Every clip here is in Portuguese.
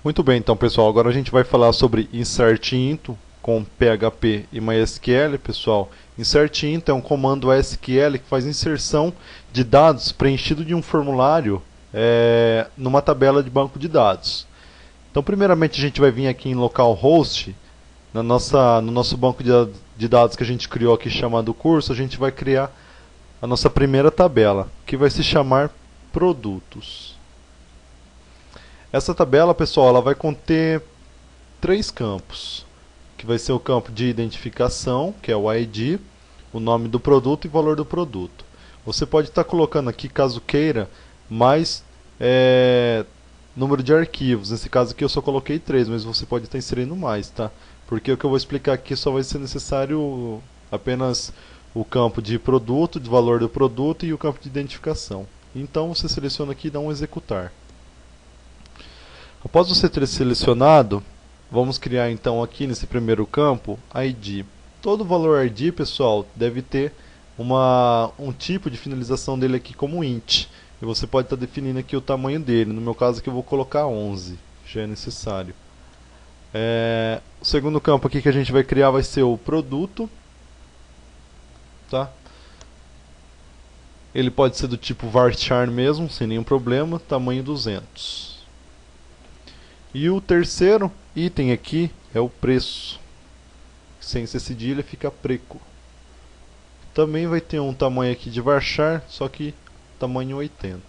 Muito bem, então pessoal, agora a gente vai falar sobre insert into com PHP e MySQL, pessoal. Insert into é um comando SQL que faz inserção de dados preenchido de um formulário numa tabela de banco de dados. Então, primeiramente, a gente vai vir aqui em localhost, no nosso banco de dados que a gente criou aqui chamado curso, a gente vai criar a nossa primeira tabela, que vai se chamar produtos. Essa tabela, pessoal, ela vai conter três campos, que vai ser o campo de identificação, que é o ID, o nome do produto e o valor do produto. Você pode estar colocando aqui, caso queira, mais número de arquivos. Nesse caso aqui eu só coloquei 3, mas você pode estar inserindo mais, tá? Porque o que eu vou explicar aqui só vai ser necessário apenas o campo de produto, de valor do produto e o campo de identificação. Então você seleciona aqui e dá um executar. Após você ter selecionado, vamos criar então aqui nesse primeiro campo ID. Todo valor ID, pessoal, deve ter um tipo de finalização dele aqui como int. E você pode estar definindo aqui o tamanho dele. No meu caso aqui eu vou colocar 11, já é necessário. O segundo campo aqui que a gente vai criar vai ser o produto. Tá? Ele pode ser do tipo varchar mesmo, sem nenhum problema, tamanho 200. E o terceiro item aqui é o preço. Sem ser cedilha fica preco. Também vai ter um tamanho aqui de varchar, só que tamanho 80.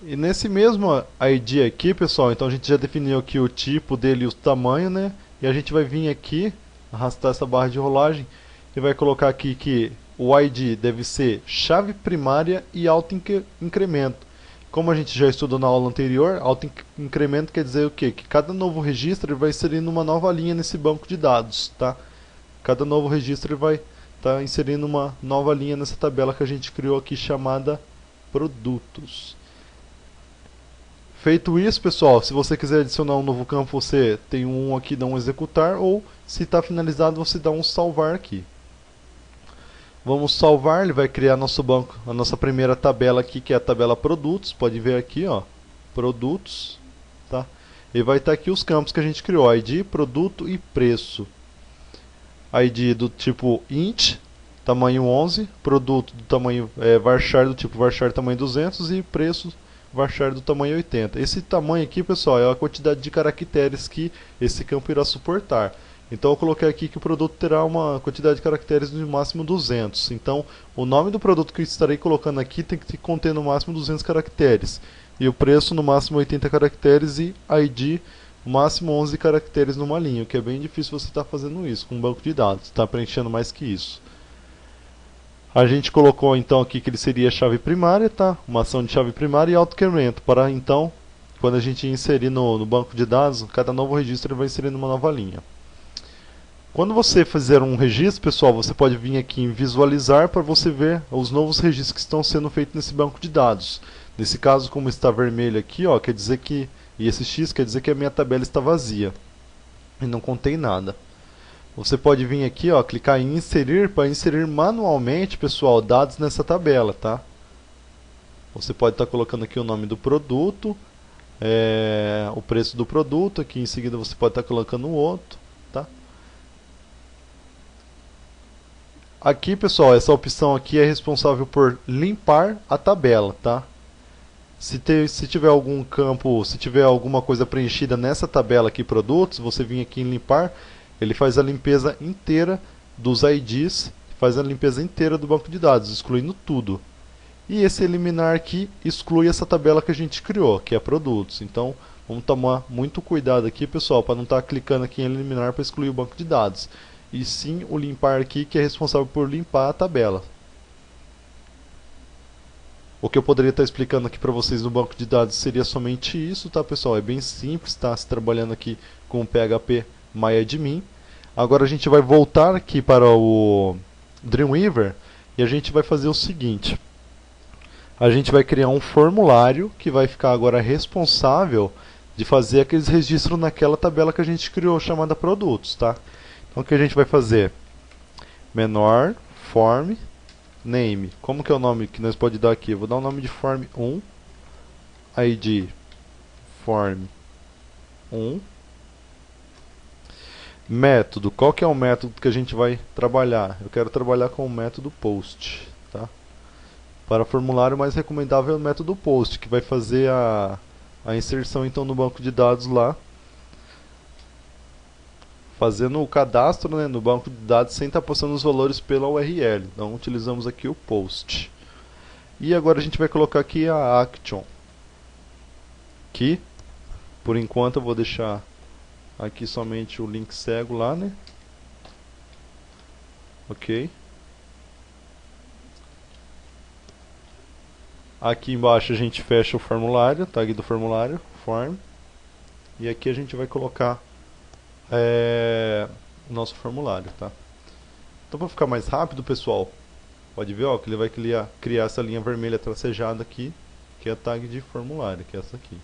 E nesse mesmo ID aqui, pessoal, então a gente já definiu aqui o tipo dele e o tamanho, né? E a gente vai vir aqui, arrastar essa barra de rolagem e vai colocar aqui que o ID deve ser chave primária e auto-incremento. Como a gente já estudou na aula anterior, auto-incremento quer dizer o quê? Que cada novo registro ele vai inserindo uma nova linha nesse banco de dados, tá? Cada novo registro ele vai estar inserindo uma nova linha nessa tabela que a gente criou aqui chamada produtos. Feito isso, pessoal, se você quiser adicionar um novo campo, você tem um aqui, dá um executar, ou se está finalizado, você dá um salvar aqui. Vamos salvar, ele vai criar nosso banco, a nossa primeira tabela aqui, que é a tabela produtos. Pode ver aqui, ó, produtos, tá? E vai estar aqui os campos que a gente criou, ID, produto e preço. ID do tipo int, tamanho 11, produto do tamanho varchar, do tipo varchar tamanho 200 e preço varchar do tamanho 80. Esse tamanho aqui, pessoal, é a quantidade de caracteres que esse campo irá suportar. Então eu coloquei aqui que o produto terá uma quantidade de caracteres de no máximo 200. Então o nome do produto que eu estarei colocando aqui tem que conter no máximo 200 caracteres. E o preço no máximo 80 caracteres e ID no máximo 11 caracteres numa linha. O que é bem difícil você estar fazendo isso com um banco de dados. Está preenchendo mais que isso. A gente colocou então aqui que ele seria chave primária, tá? Uma ação de chave primária e auto-incremento. Para então, quando a gente inserir no banco de dados, cada novo registro ele vai inserir numa nova linha. Quando você fizer um registro, pessoal, você pode vir aqui em visualizar para você ver os novos registros que estão sendo feitos nesse banco de dados. Nesse caso, como está vermelho aqui, ó, quer dizer que, e esse X quer dizer que a minha tabela está vazia e não contém nada. Você pode vir aqui, ó, clicar em inserir para inserir manualmente, pessoal, dados nessa tabela, tá? Você pode estar colocando aqui o nome do produto, o preço do produto, aqui em seguida você pode estar colocando o outro, tá? Aqui, pessoal, essa opção aqui é responsável por limpar a tabela, tá? Se tiver algum campo, se tiver alguma coisa preenchida nessa tabela aqui, produtos, você vem aqui em limpar, ele faz a limpeza inteira dos IDs, faz a limpeza inteira do banco de dados, excluindo tudo. E esse eliminar aqui exclui essa tabela que a gente criou, que é produtos. Então, vamos tomar muito cuidado aqui, pessoal, para não estar clicando aqui em eliminar para excluir o banco de dados. E sim o limpar aqui, que é responsável por limpar a tabela. O que eu poderia estar explicando aqui para vocês no banco de dados seria somente isso, tá, pessoal? É bem simples, tá? Se trabalhando aqui com o PHP MyAdmin. Agora a gente vai voltar aqui para o Dreamweaver e a gente vai fazer o seguinte. A gente vai criar um formulário que vai ficar agora responsável de fazer aqueles registros naquela tabela que a gente criou, chamada produtos, tá? Então o que a gente vai fazer? Menor, form, name. Como que é o nome que nós podemos dar aqui? Eu vou dar o nome de form 1, id form 1. Método, qual que é o método que a gente vai trabalhar? Eu quero trabalhar com o método post, tá? Para formulário, o mais recomendável é o método post, que vai fazer a inserção então no banco de dados lá, fazendo o cadastro, né, no banco de dados sem estar passando os valores pela URL. Então utilizamos aqui o post. E agora a gente vai colocar aqui a action, que por enquanto eu vou deixar aqui somente o link cego lá, né? Ok. Aqui embaixo a gente fecha o formulário, tag do formulário, form. E aqui a gente vai colocar o nosso formulário, tá? Então para ficar mais rápido, pessoal, pode ver, ó, que ele vai criar essa linha vermelha tracejada aqui, que é a tag de formulário, que é essa aqui.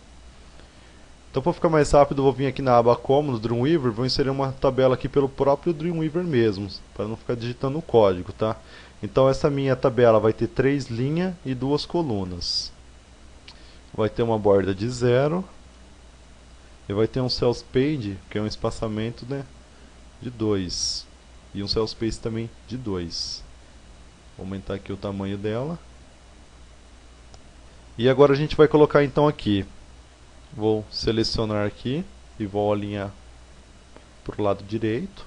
Então para ficar mais rápido, eu vou vir aqui na aba como, no Dreamweaver, vou inserir uma tabela aqui pelo próprio Dreamweaver mesmo, para não ficar digitando o código, tá? Então essa minha tabela vai ter 3 linhas e 2 colunas. Vai ter uma borda de 0. E vai ter um cell space, que é um espaçamento, né, de 2. E um cell space também de 2. Vou aumentar aqui o tamanho dela. E agora a gente vai colocar então aqui. Vou selecionar aqui e vou alinhar para o lado direito.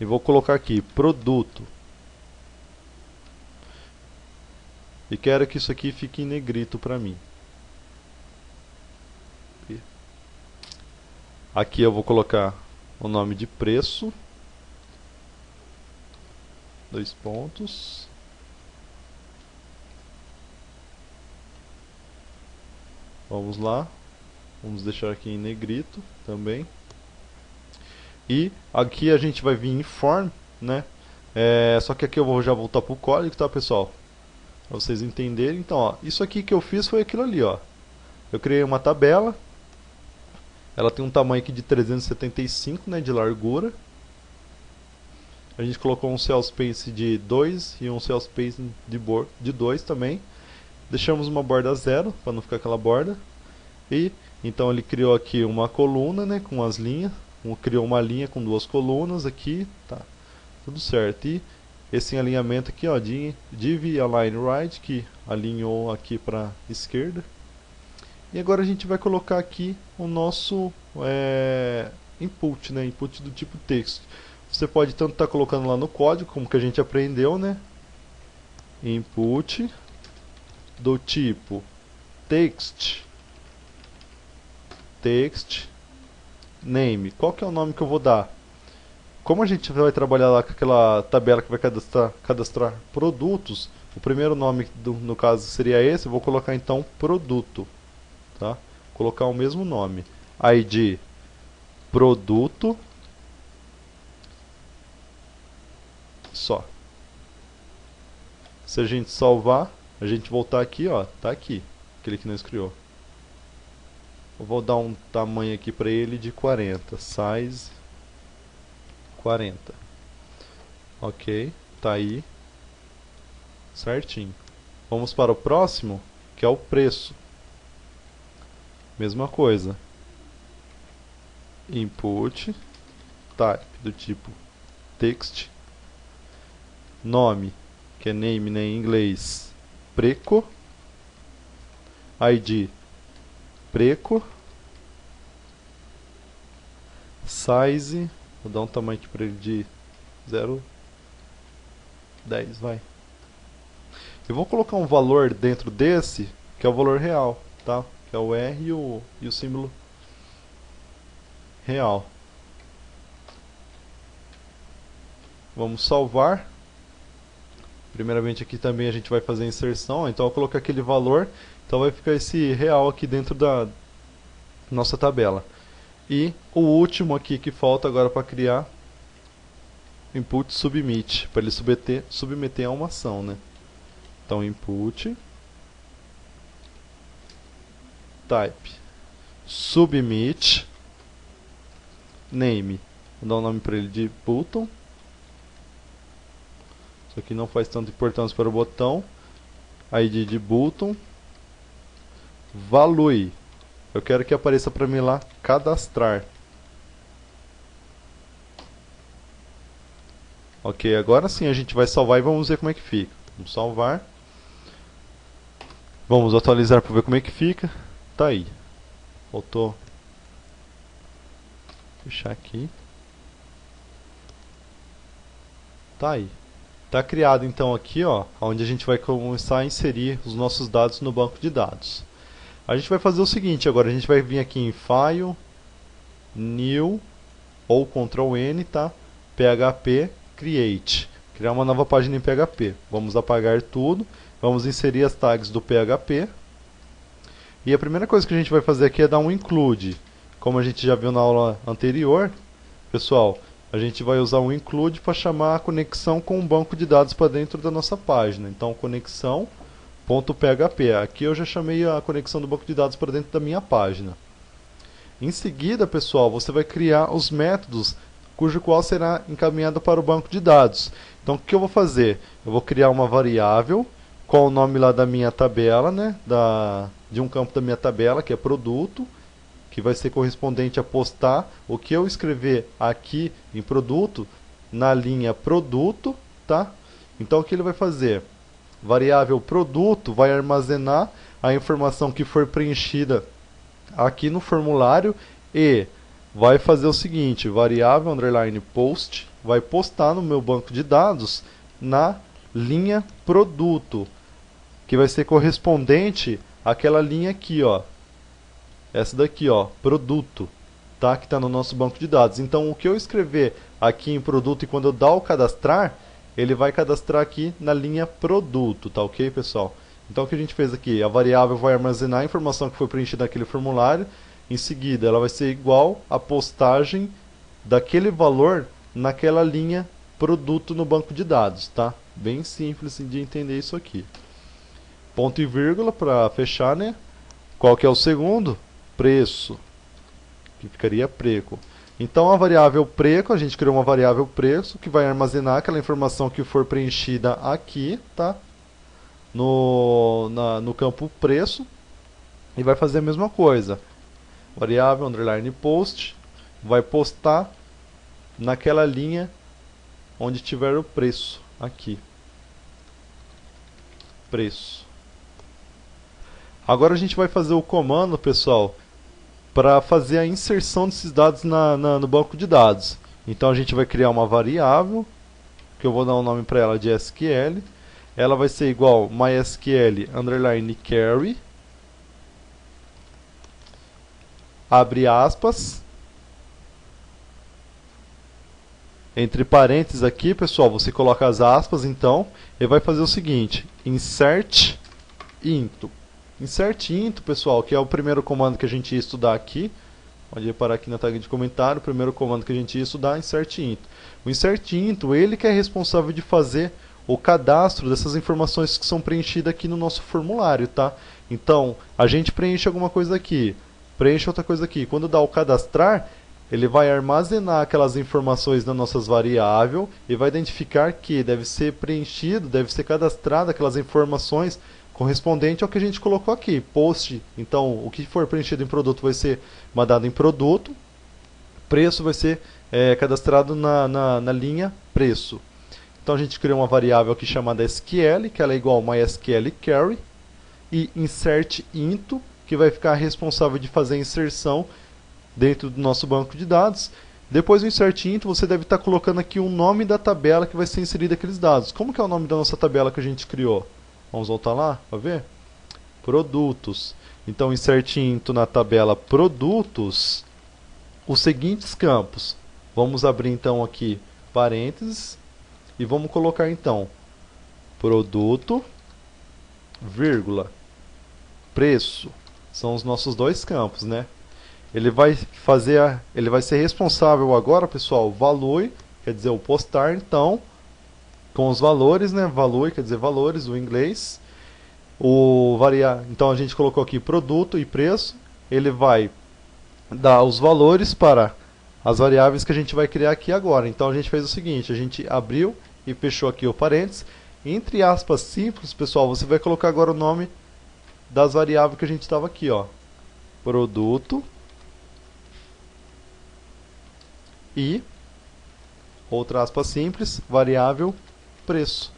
E vou colocar aqui produto. E quero que isso aqui fique em negrito para mim. Aqui eu vou colocar o nome de preço. 2 pontos. Vamos lá. Vamos deixar aqui em negrito também. E aqui a gente vai vir em form, né? Só que aqui eu vou já voltar para o código, tá, pessoal? Para vocês entenderem. Então, ó, isso aqui que eu fiz foi aquilo ali, ó. Eu criei uma tabela. Ela tem um tamanho aqui de 375, né, de largura. A gente colocou um cell space de 2 e um cell space de 2 também. Deixamos uma borda 0 para não ficar aquela borda. E então ele criou aqui uma coluna, né, com as linhas. Criou uma linha com 2 colunas aqui, tá? Tudo certo. E esse alinhamento aqui, ó, div align right, que alinhou aqui para esquerda. E agora a gente vai colocar aqui o nosso input, né, input do tipo text. Você pode tanto estar colocando lá no código, como que a gente aprendeu, né? Input do tipo text name. Qual que é o nome que eu vou dar? Como a gente vai trabalhar lá com aquela tabela que vai cadastrar produtos, o primeiro nome no caso seria esse. Eu vou colocar então produto, tá? Colocar o mesmo nome. ID produto só. Se a gente salvar, a gente voltar aqui, ó, tá aqui, aquele que nós criou. Eu vou dar um tamanho aqui para ele de 40, size 40. Ok, tá aí, certinho. Vamos para o próximo, que é o preço. Mesma coisa. Input type do tipo text, nome, que é name, né, em inglês, preco, ID preco, size, vou dar um tamanho aqui para ele de 0,10, vai. Eu vou colocar um valor dentro desse, que é o valor real, tá? Que é o R e o símbolo real. Vamos salvar. Primeiramente aqui também a gente vai fazer a inserção, então eu vou colocar aquele valor, então vai ficar esse real aqui dentro da nossa tabela. E o último aqui que falta agora para criar, input submit, para ele submeter a uma ação, né? Então input type submit name, vou dar um nome para ele de button. Isso aqui não faz tanta importância para o botão. ID de button. Value. Eu quero que apareça para mim lá cadastrar. Ok, agora sim a gente vai salvar e vamos ver como é que fica. Vamos salvar. Vamos atualizar para ver como é que fica. Tá aí. Faltou fechar aqui. Tá aí. Tá criado então aqui, ó, onde a gente vai começar a inserir os nossos dados no banco de dados. A gente vai fazer o seguinte, agora a gente vai vir aqui em File, New ou Ctrl N, tá? PHP Create. Criar uma nova página em PHP. Vamos apagar tudo. Vamos inserir as tags do PHP. E a primeira coisa que a gente vai fazer aqui é dar um include. Como a gente já viu na aula anterior, pessoal, a gente vai usar um include para chamar a conexão com o banco de dados para dentro da nossa página. Então, conexão.php. Aqui eu já chamei a conexão do banco de dados para dentro da minha página. Em seguida, pessoal, você vai criar os métodos cujo qual será encaminhado para o banco de dados. Então, o que eu vou fazer? Eu vou criar uma variável com o nome lá da minha tabela, né? De um campo da minha tabela, que é produto, que vai ser correspondente a postar o que eu escrever aqui em produto na linha produto, tá? Então, o que ele vai fazer? Variável produto vai armazenar a informação que for preenchida aqui no formulário e vai fazer o seguinte, variável underline post vai postar no meu banco de dados na linha produto, que vai ser correspondente àquela linha aqui, ó. Essa daqui, ó, produto, tá? Que está no nosso banco de dados. Então, o que eu escrever aqui em produto e quando eu dar o cadastrar, ele vai cadastrar aqui na linha produto, tá ok, pessoal? Então, o que a gente fez aqui? A variável vai armazenar a informação que foi preenchida naquele formulário. Em seguida, ela vai ser igual à postagem daquele valor naquela linha produto no banco de dados, tá? Bem simples de entender isso aqui. Ponto e vírgula para fechar, né? Qual que é o segundo? Preço, que ficaria preço. Então a variável preço, a gente criou uma variável preço que vai armazenar aquela informação que for preenchida aqui, tá? No campo preço, e vai fazer a mesma coisa. Variável underline post vai postar naquela linha onde tiver o preço aqui. Preço. Agora a gente vai fazer o comando, pessoal, para fazer a inserção desses dados no banco de dados. Então a gente vai criar uma variável, que eu vou dar um nome para ela de SQL. Ela vai ser igual MySQL underline query, abre aspas, entre parênteses aqui, pessoal, você coloca as aspas, então, e vai fazer o seguinte, insert into. Insert into, pessoal, que é o primeiro comando que a gente ia estudar aqui. Pode reparar aqui na tag de comentário, o primeiro comando que a gente ia estudar é insert into. O insert into, ele que é responsável de fazer o cadastro dessas informações que são preenchidas aqui no nosso formulário, tá? Então, a gente preenche alguma coisa aqui, preenche outra coisa aqui. Quando dá o cadastrar, ele vai armazenar aquelas informações nas nossas variáveis e vai identificar que deve ser preenchido, deve ser cadastrado aquelas informações correspondente ao que a gente colocou aqui. Post, então, o que for preenchido em produto vai ser mandado em produto. Preço vai ser cadastrado na linha preço. Então a gente criou uma variável aqui chamada SQL, que ela é igual a MySQL query, e insert into, que vai ficar responsável de fazer a inserção dentro do nosso banco de dados. Depois do insert into, você deve estar colocando aqui o nome da tabela que vai ser inserida aqueles dados. Como que é o nome da nossa tabela que a gente criou? Vamos voltar lá para ver? Produtos. Então, insert into na tabela produtos, os seguintes campos. Vamos abrir então aqui parênteses e vamos colocar então produto, vírgula, preço. São os nossos dois campos, né? Ele vai ser responsável agora, pessoal, valor, quer dizer, o postar, então, com os valores, né? Valor quer dizer valores, o inglês. Então a gente colocou aqui produto e preço. Ele vai dar os valores para as variáveis que a gente vai criar aqui agora. Então a gente fez o seguinte, a gente abriu e fechou aqui o parênteses. Entre aspas simples, pessoal, você vai colocar agora o nome das variáveis que a gente estava aqui, ó. produto e outra aspa simples, variável preço.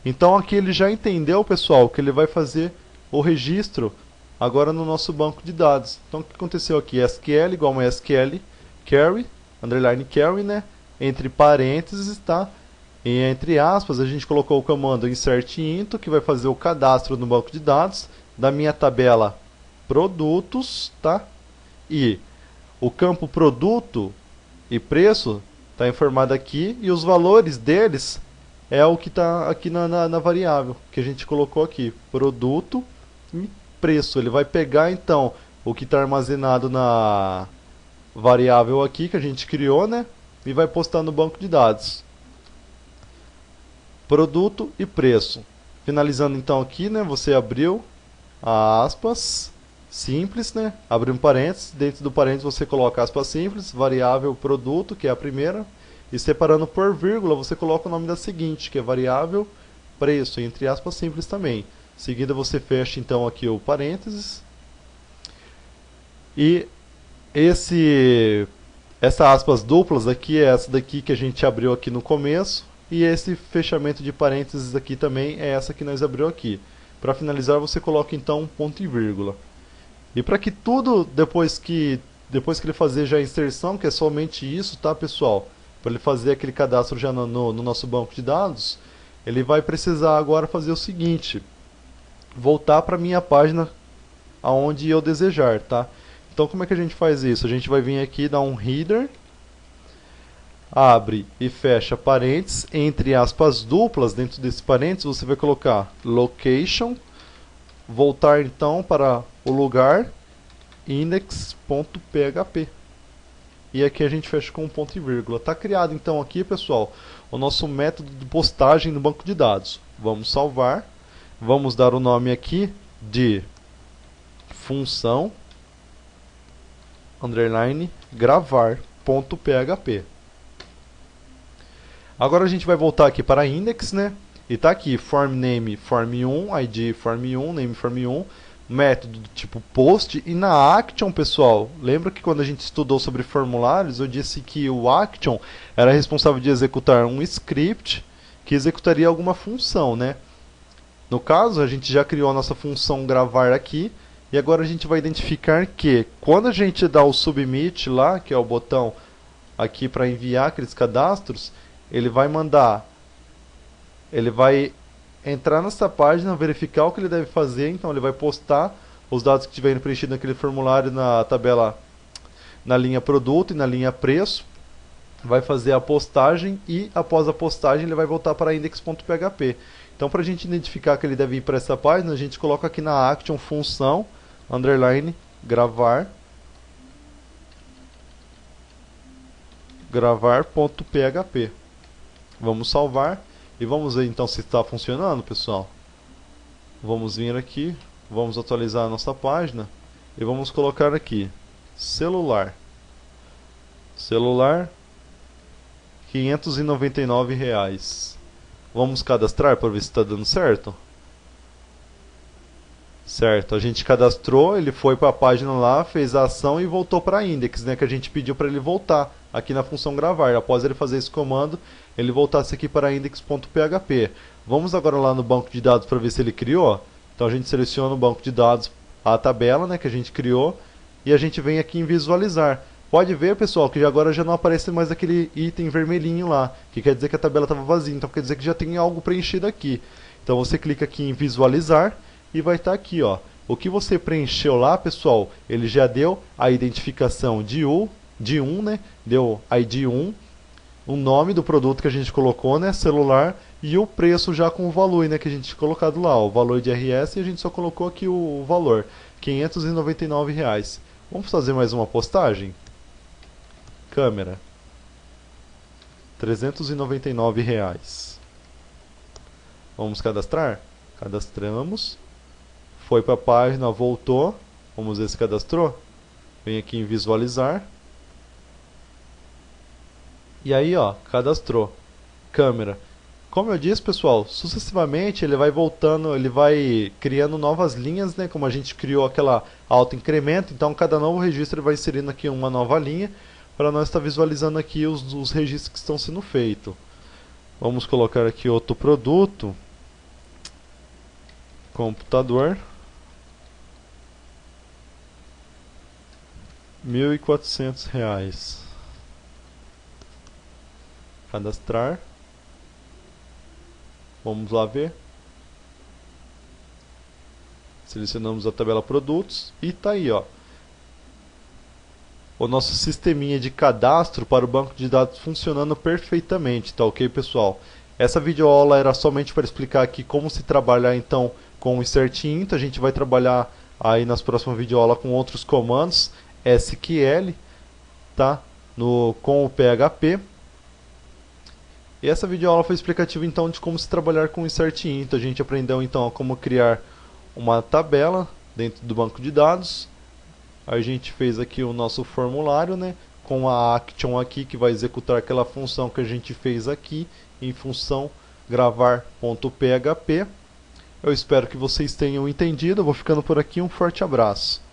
Então aqui ele já entendeu, pessoal, que ele vai fazer o registro agora no nosso banco de dados. Então o que aconteceu aqui? SQL igual a SQL carry, underline carry, né? Entre parênteses, tá? E entre aspas a gente colocou o comando insert into, que vai fazer o cadastro no banco de dados da minha tabela produtos, tá? E o campo produto e preço está informado aqui, e os valores deles é o que está aqui na variável que a gente colocou aqui, produto e preço. Ele vai pegar então o que está armazenado na variável aqui que a gente criou, né? E vai postar no banco de dados. Produto e preço. Finalizando então aqui, né? Você abriu a aspas simples, né? Abre um parênteses, dentro do parênteses você coloca aspas simples, variável produto, que é a primeira, e separando por vírgula você coloca o nome da seguinte, que é variável preço, entre aspas simples também. Em seguida você fecha então aqui o parênteses. E essa aspas duplas aqui é essa daqui que a gente abriu aqui no começo, e esse fechamento de parênteses aqui também é essa que nós abriu aqui. Para finalizar você coloca então um ponto e vírgula. E para que tudo, depois que ele fazer já a inserção, que é somente isso, tá, pessoal? Para ele fazer aquele cadastro já no nosso banco de dados, ele vai precisar agora fazer o seguinte: voltar para a minha página aonde eu desejar, tá? Então como é que a gente faz isso? A gente vai vir aqui, dar um header, abre e fecha parênteses, entre aspas duplas, dentro desse parênteses você vai colocar location, voltar então para o lugar index.php. E aqui a gente fecha com um ponto e vírgula. Está criado então aqui, pessoal, o nosso método de postagem no banco de dados. Vamos salvar. Vamos dar o nome aqui de função underline gravar.php. Agora a gente vai voltar aqui para index, né? E tá aqui form name form1, id form1, name form1, método do tipo post. E na action, pessoal, lembra que quando a gente estudou sobre formulários, eu disse que o action era responsável de executar um script que executaria alguma função, né? No caso, a gente já criou a nossa função gravar aqui, e agora a gente vai identificar que quando a gente dá o submit lá, que é o botão aqui para enviar aqueles cadastros, ele vai entrar nessa página, verificar o que ele deve fazer, então ele vai postar os dados que tiverem preenchido naquele formulário na tabela, na linha produto e na linha preço, vai fazer a postagem e após a postagem ele vai voltar para index.php. Então para a gente identificar que ele deve ir para essa página, a gente coloca aqui na action função underline gravar.php. Vamos salvar e vamos ver então se está funcionando, pessoal. Vamos vir aqui, vamos atualizar a nossa página e vamos colocar aqui celular R$599. Vamos cadastrar para ver se está dando certo. Certo, a gente cadastrou, ele foi para a página lá, fez a ação e voltou para a index, né, que a gente pediu para ele voltar aqui na função gravar. Após ele fazer esse comando, ele voltasse aqui para index.php. Vamos agora lá no banco de dados para ver se ele criou. Então a gente seleciona o banco de dados, a tabela, né, que a gente criou, e a gente vem aqui em visualizar. Pode ver, pessoal, que agora já não aparece mais aquele item vermelhinho lá, que quer dizer que a tabela estava vazia, então quer dizer que já tem algo preenchido aqui. Então você clica aqui em visualizar e vai estar aqui, ó. O que você preencheu lá, pessoal, ele já deu a identificação de 1, né? Deu ID 1, o nome do produto que a gente colocou, né? Celular, e o preço já com o valor, né? Que a gente colocado lá, o valor de RS, e a gente só colocou aqui o valor, R$599. Vamos fazer mais uma postagem? Câmera, R$399. Vamos cadastrar? Cadastramos. Foi para a página, voltou. Vamos ver se cadastrou. Vem aqui em visualizar. E aí, ó, cadastrou. Câmera. Como eu disse, pessoal, sucessivamente ele vai voltando, ele vai criando novas linhas, né? Como a gente criou aquela auto-incremento, então cada novo registro ele vai inserindo aqui uma nova linha para nós estar visualizando aqui os registros que estão sendo feitos. Vamos colocar aqui outro produto, computador, R$ 1.400. Cadastrar. Vamos lá ver. Selecionamos a tabela produtos e tá aí, ó. O nosso sisteminha de cadastro para o banco de dados funcionando perfeitamente, tá ok, pessoal? Essa videoaula era somente para explicar aqui como se trabalhar então com o Insert Into. A gente vai trabalhar aí nas próximas videoaulas com outros comandos SQL, tá? Com o PHP. E essa videoaula foi explicativa então de como se trabalhar com o Insert Into. A gente aprendeu então como criar uma tabela dentro do banco de dados. A gente fez aqui o nosso formulário, né, com a action aqui que vai executar aquela função que a gente fez aqui em função gravar.php. Eu espero que vocês tenham entendido. Eu vou ficando por aqui. Um forte abraço.